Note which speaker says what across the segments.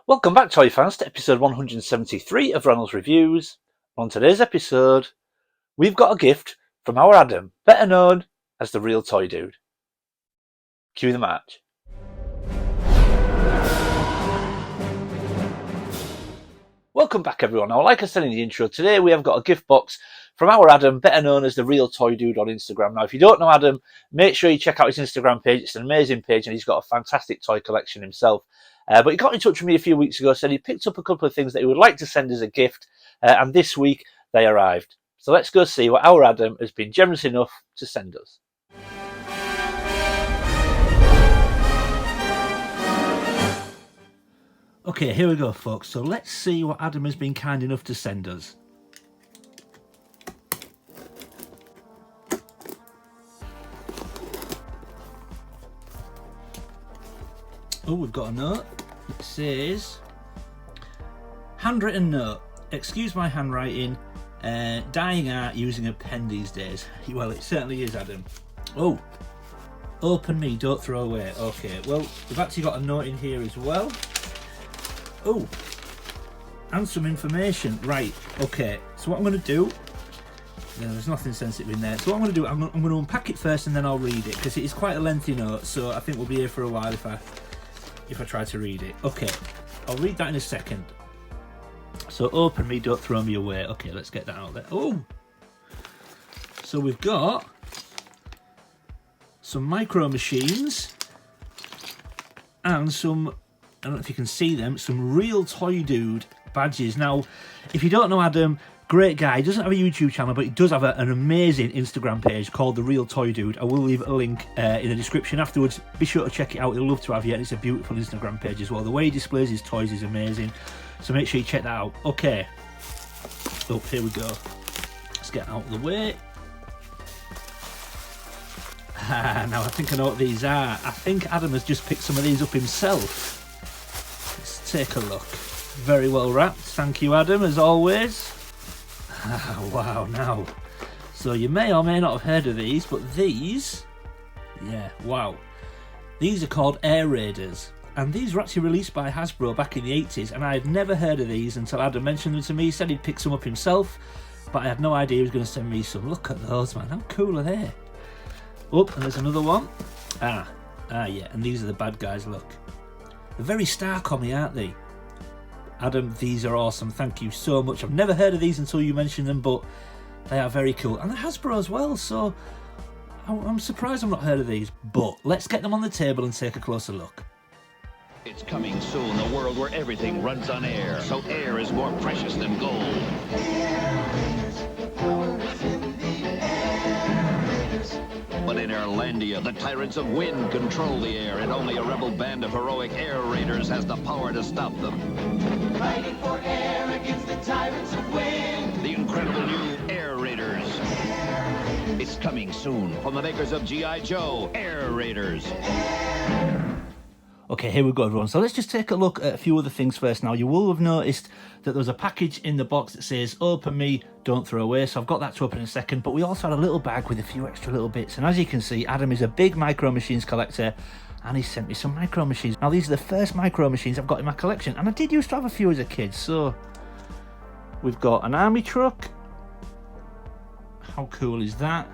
Speaker 1: Welcome back, toy fans, to episode 173 of Ronald's Reviews. On today's episode, we've got a gift from our Adam, better known as the Real Toy Dude. Cue the march. Welcome back, everyone. Now, like I said in the intro, today we have got a gift box from our Adam, better known as the Real Toy Dude on Instagram. Now, if you don't know Adam, make sure you check out his Instagram page. It's an amazing page, and he's got a fantastic toy collection himself. But he got in touch with me a few weeks ago, said he picked up a couple of things that he would like to send as a gift, and this week they arrived. So let's go see what our Adam has been generous enough to send us. Okay, here we go, folks. So let's see what Adam has been kind enough to send us. Oh, we've got a note. It says, handwritten note. Excuse my handwriting. Dying art using a pen these days. Well, it certainly is, Adam. Oh, open me, don't throw away. Okay, well, we've actually got a note in here as well. Oh, and some information. Right, okay. So what I'm going to do, there's nothing sensitive in there. So what I'm going to do, I'm going to unpack it first and then I'll read it, because it is quite a lengthy note, so I think we'll be here for a while if I try to read it. Okay, I'll read that in a second. So open me, don't throw me away. Okay, let's get that out there. Oh, so we've got some micro machines and some, I don't know if you can see them, some Real Toy Dude badges. Now, if you don't know Adam, great guy. He doesn't have a YouTube channel, but he does have an amazing Instagram page called The Real Toy Dude. I will leave a link in the description afterwards. Be sure to check it out. He'll love to have you, and it's a beautiful Instagram page as well. The way he displays his toys is amazing, so make sure you check that out. Okay. Oh, here we go. Let's get out of the way. Now I think I know what these are. I think Adam has just picked some of these up himself. Let's take a look. Very well wrapped. Thank you, Adam, as always. Wow, now. So you may or may not have heard of these, but these, yeah, wow. These are called Air Raiders. And these were actually released by Hasbro back in the 80s, and I had never heard of these until Adam mentioned them to me. He said he'd pick some up himself, but I had no idea he was going to send me some. Look at those, man. How cool are they? Oh, and there's another one. Yeah, and these are the bad guys, look. They're very Starcom-y, aren't they? Adam, these are awesome. Thank you so much. I've never heard of these until you mentioned them, but they are very cool. And they're Hasbro as well, so I'm surprised I've not heard of these. But let's get them on the table and take a closer look.
Speaker 2: It's coming soon, a world where everything runs on air, so air is more precious than gold. But in Airlandia, the tyrants of wind control the air, and only a rebel band of heroic air raiders has the power to stop them.
Speaker 3: Fighting for air against the tyrants of wind.
Speaker 2: The incredible new Air Raiders. It's coming soon from the makers of G.I. Joe, Air Raiders.
Speaker 1: Okay, here we go, everyone. So let's just take a look at a few other things first. Now, you will have noticed that there's a package in the box that says, open me, don't throw away. So I've got that to open in a second. But we also had a little bag with a few extra little bits. And as you can see, Adam is a big Micro Machines collector, and he sent me some Micro Machines. Now, these are the first Micro Machines I've got in my collection. And I did used to have a few as a kid. So we've got an army truck. How cool is that?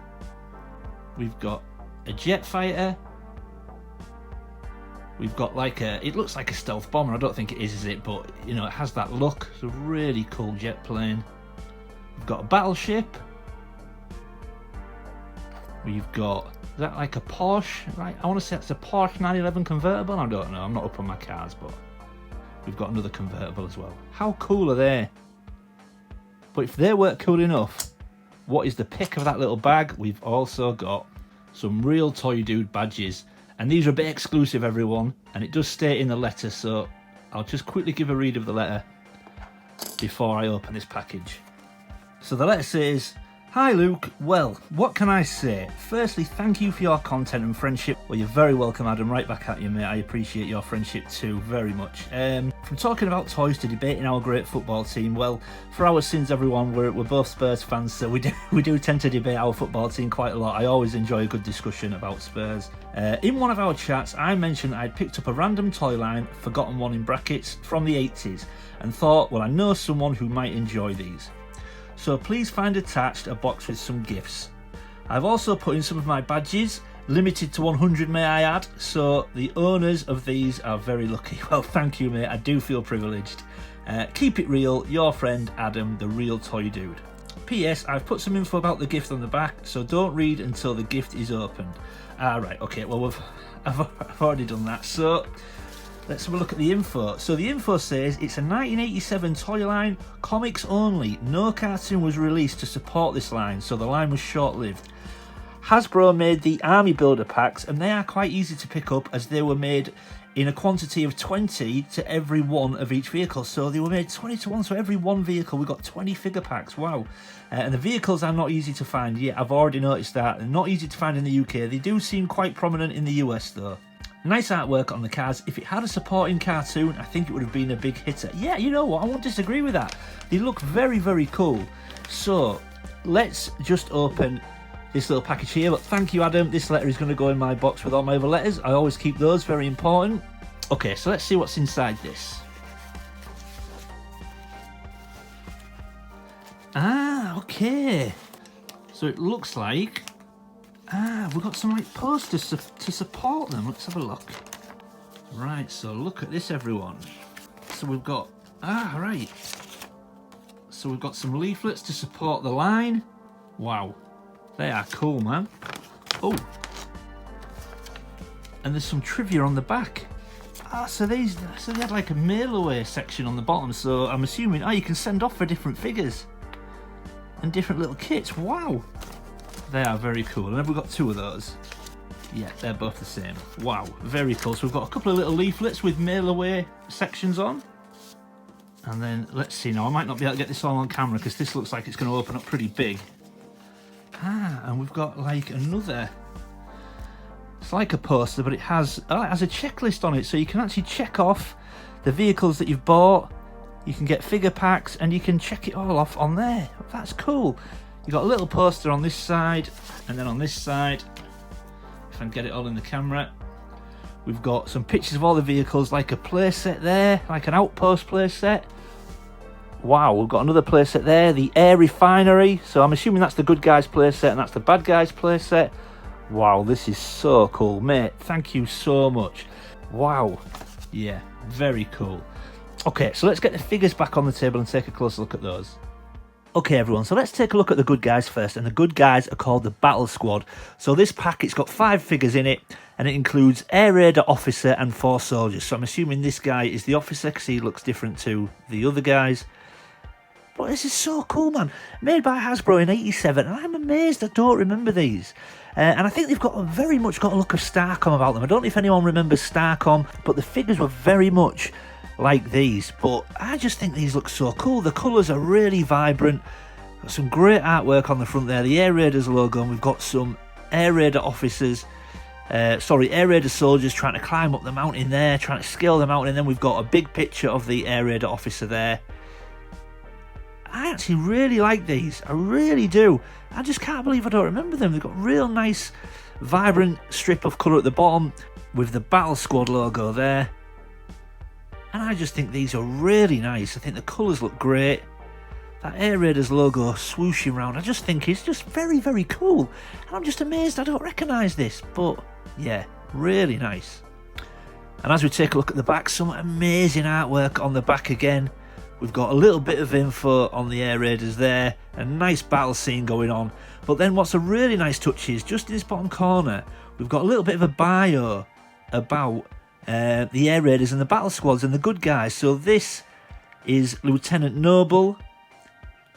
Speaker 1: We've got a jet fighter. We've got like it looks like a stealth bomber. I don't think it is it? But, you know, it has that look. It's a really cool jet plane. We've got a battleship. We've got, is that like a Porsche? Right, I want to say that's a Porsche 911 convertible. I don't know. I'm not up on my cars, but we've got another convertible as well. How cool are they? But if they weren't cool enough, what is the pick of that little bag? We've also got some Real Toy Dude badges. And these are a bit exclusive, everyone, and it does state in the letter, so I'll just quickly give a read of the letter before I open this package. So the letter says, Hi Luke, well, what can I say? Firstly, thank you for your content and friendship. Well, you're very welcome, Adam, right back at you, mate. I appreciate your friendship too, very much. From talking about toys to debating our great football team, well, for our sins, everyone, we're both Spurs fans, so we do tend to debate our football team quite a lot. I always enjoy a good discussion about Spurs. In one of our chats, I mentioned I'd picked up a random toy line, forgotten one in brackets, from the 80s, and thought, well, I know someone who might enjoy these. So please find attached a box with some gifts. I've also put in some of my badges, limited to 100 may I add, so the owners of these are very lucky. Well, thank you mate, I do feel privileged. Keep it real, your friend Adam, the real toy dude. P.S. I've put some info about the gift on the back, so don't read until the gift is opened. Right, okay, well I've already done that, so let's have a look at the info. So the info says it's a 1987 toy line, comics only. No cartoon was released to support this line, so the line was short-lived. Hasbro made the Army Builder packs, and they are quite easy to pick up as they were made in a quantity of 20 to every one of each vehicle. So they were made 20 to 1, so every one vehicle we got 20 figure packs. Wow. And the vehicles are not easy to find yet. I've already noticed that. They're not easy to find in the UK. They do seem quite prominent in the US though. Nice artwork on the cars. If it had a supporting cartoon, I think it would have been a big hitter. Yeah, you know what? I won't disagree with that. They look very, very cool. So, let's just open this little package here. But thank you, Adam. This letter is going to go in my box with all my other letters. I always keep those, very important. Okay, so let's see what's inside this. Okay. So it looks like... we've got some like posters to support them. Let's have a look. Right, so look at this, everyone. So we've got, right. So we've got some leaflets to support the line. Wow, they are cool, man. Oh, and there's some trivia on the back. So they had like a mail away section on the bottom. So I'm assuming, you can send off for different figures and different little kits. Wow. They are very cool, and have we got two of those? Yeah, they're both the same. Wow, very cool. So we've got a couple of little leaflets with mail away sections on. And then, let's see now, I might not be able to get this all on camera because this looks like it's going to open up pretty big. And we've got like another, it's like a poster, but it has a checklist on it, so you can actually check off the vehicles that you've bought. You can get figure packs, and you can check it all off on there. That's cool. You've got a little poster on this side, and then on this side, if I can get it all in the camera, we've got some pictures of all the vehicles, like a playset there, like an outpost playset. Wow, we've got another playset there, the air refinery. So I'm assuming that's the good guys playset and that's the bad guys playset. Wow, this is so cool, mate. Thank you so much. Wow, yeah, very cool. Okay, so let's get the figures back on the table and take a closer look at those. Okay everyone, so let's take a look at the good guys first, and the good guys are called the Battle Squad. So this pack, it's got 5 figures in it, and it includes Air Raider officer and 4 soldiers. So I'm assuming this guy is the officer because he looks different to the other guys. But this is so cool, man. Made by Hasbro in '87, and I'm amazed I don't remember these. And I think they've got very much got a look of Starcom about them. I don't know if anyone remembers Starcom, but the figures were very much like these, but I just think these look so cool. The colours are really vibrant. Got some great artwork on the front there, the Air Raiders logo, and we've got some Air Raider officers, Air Raider soldiers trying to climb up the mountain there, trying to scale the mountain, and then we've got a big picture of the Air Raider officer there. I actually really like these, I really do. I just can't believe I don't remember them. They've got real nice, vibrant strip of colour at the bottom with the Battle Squad logo there. And I just think these are really nice. I think the colours look great. That Air Raiders logo swooshing around, I just think it's just very, very cool. And I'm just amazed I don't recognise this. But yeah, really nice. And as we take a look at the back, some amazing artwork on the back again. We've got a little bit of info on the Air Raiders there. A nice battle scene going on. But then what's a really nice touch is, just in this bottom corner, we've got a little bit of a bio about the Air Raiders and the Battle Squads and the good guys. So this is Lieutenant Noble,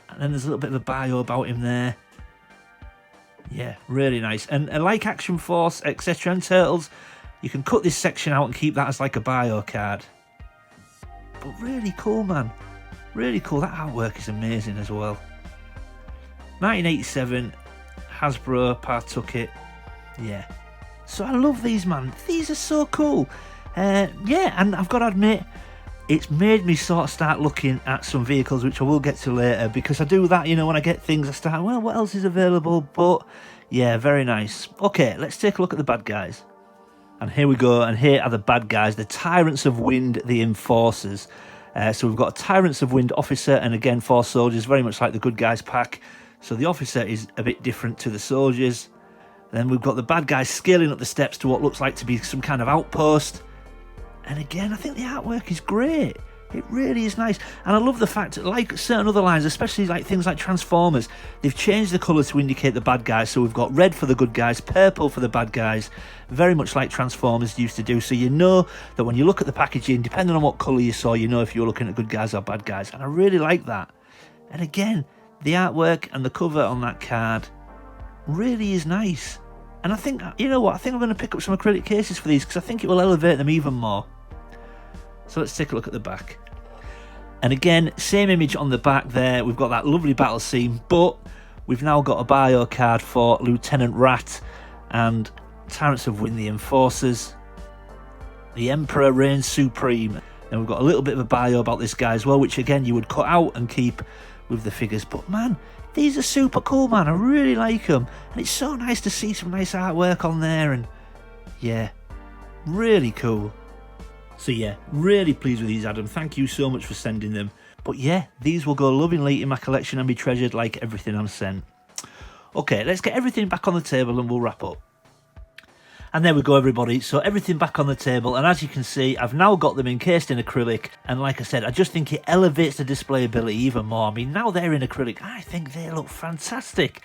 Speaker 1: and then there's a little bit of a bio about him there. Yeah, really nice. And like Action Force, etc. and Turtles, you can cut this section out and keep that as like a bio card. But really cool, man. Really cool. That artwork is amazing as well. 1987, Hasbro partook it. Yeah. So I love these, man. These are so cool. Yeah, and I've got to admit, it's made me sort of start looking at some vehicles, which I will get to later, because I do that, you know, when I get things, I start, well, what else is available? But yeah, very nice. Okay, let's take a look at the bad guys. And here we go, and here are the bad guys, the Tyrants of Wind, the Enforcers. So we've got a Tyrants of Wind officer, and again, 4 soldiers, very much like the good guys pack. So the officer is a bit different to the soldiers. Then we've got the bad guys scaling up the steps to what looks like to be some kind of outpost. And again, I think the artwork is great. It really is nice. And I love the fact that, like certain other lines, especially like things like Transformers, they've changed the colour to indicate the bad guys. So we've got red for the good guys, purple for the bad guys, very much like Transformers used to do. So you know that when you look at the packaging, depending on what colour you saw, you know if you're looking at good guys or bad guys. And I really like that. And again, the artwork and the cover on that card really is nice. And I think, you know what, I think I'm going to pick up some acrylic cases for these, because I think it will elevate them even more. So let's take a look at the back. And again, same image on the back there. We've got that lovely battle scene, but we've now got a bio card for Lieutenant Rat and Tyrants of Wind, the Enforcers. The Emperor reigns supreme. Then we've got a little bit of a bio about this guy as well, which again you would cut out and keep with the figures. But man, these are super cool, man. I really like them. And it's so nice to see some nice artwork on there. And yeah, really cool. So yeah, really pleased with these, Adam. Thank you so much for sending them. But yeah, these will go lovingly in my collection and be treasured like everything I'm sent. Okay, let's get everything back on the table and we'll wrap up. And there we go, everybody. So everything back on the table. And as you can see, I've now got them encased in acrylic. And like I said, I just think it elevates the displayability even more. I mean, now they're in acrylic, I think they look fantastic.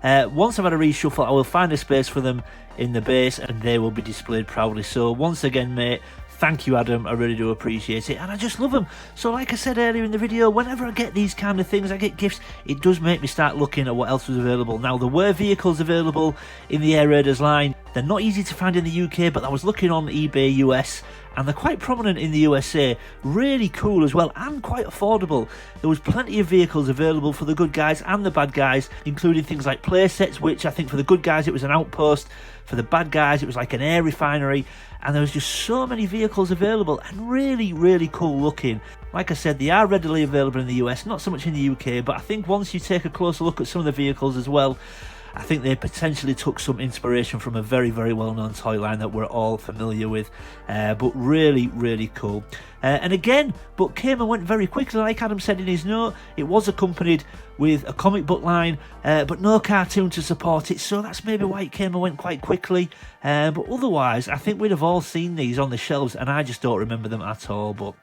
Speaker 1: Once I've had a reshuffle, I will find a space for them in the base and they will be displayed proudly. So once again, mate, thank you, Adam. I really do appreciate it. And I just love them. So like I said earlier in the video, whenever I get these kind of things, I get gifts, it does make me start looking at what else was available. Now, there were vehicles available in the Air Raiders line. They're not easy to find in the UK, but I was looking on eBay US, and they're quite prominent in the USA. Really cool as well, and quite affordable. There was plenty of vehicles available for the good guys and the bad guys, including things like play sets, which I think for the good guys it was an outpost. For the bad guys, it was like an air refinery. And there was just so many vehicles available and really, really cool looking. Like I said, they are readily available in the US, not so much in the UK, but I think once you take a closer look at some of the vehicles as well, I think they potentially took some inspiration from a very, very well-known toy line that we're all familiar with. But really, really cool. And again, but came and went very quickly. Like Adam said in his note, it was accompanied with a comic book line, but no cartoon to support it. So that's maybe why it came and went quite quickly. But otherwise, I think we'd have all seen these on the shelves, and I just don't remember them at all. But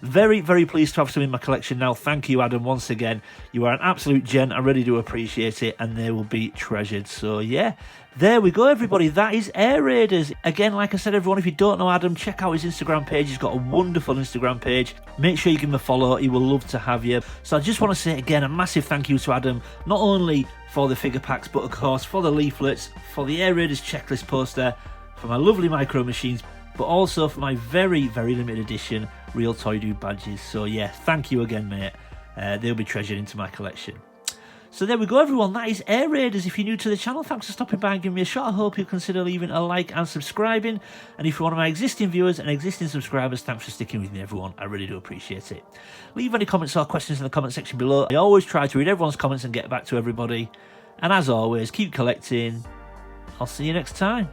Speaker 1: very, very pleased to have some in my collection now. Thank you, Adam, once again. You are an absolute gent. I really do appreciate it, and they will be treasured. So yeah, there we go, everybody. That is Air Raiders. Again, like I said, everyone, if you don't know Adam, check out his Instagram page. He's got a wonderful Instagram page. Make sure you give him a follow. He will love to have you. So I just want to say again a massive thank you to Adam, not only for the figure packs, but of course for the leaflets, for the Air Raiders checklist poster, for my lovely micro machines, but also for my very, very limited edition Real Toy Dude badges. So yeah, thank you again, mate. They'll be treasured into my collection. So there we go, everyone. That is Air Raiders. If you're new to the channel, thanks for stopping by and giving me a shot. I hope you'll consider leaving a like and subscribing. And if you're one of my existing viewers and existing subscribers, thanks for sticking with me, everyone. I really do appreciate it. Leave any comments or questions in the comment section below. I always try to read everyone's comments and get back to everybody. And as always, keep collecting. I'll see you next time.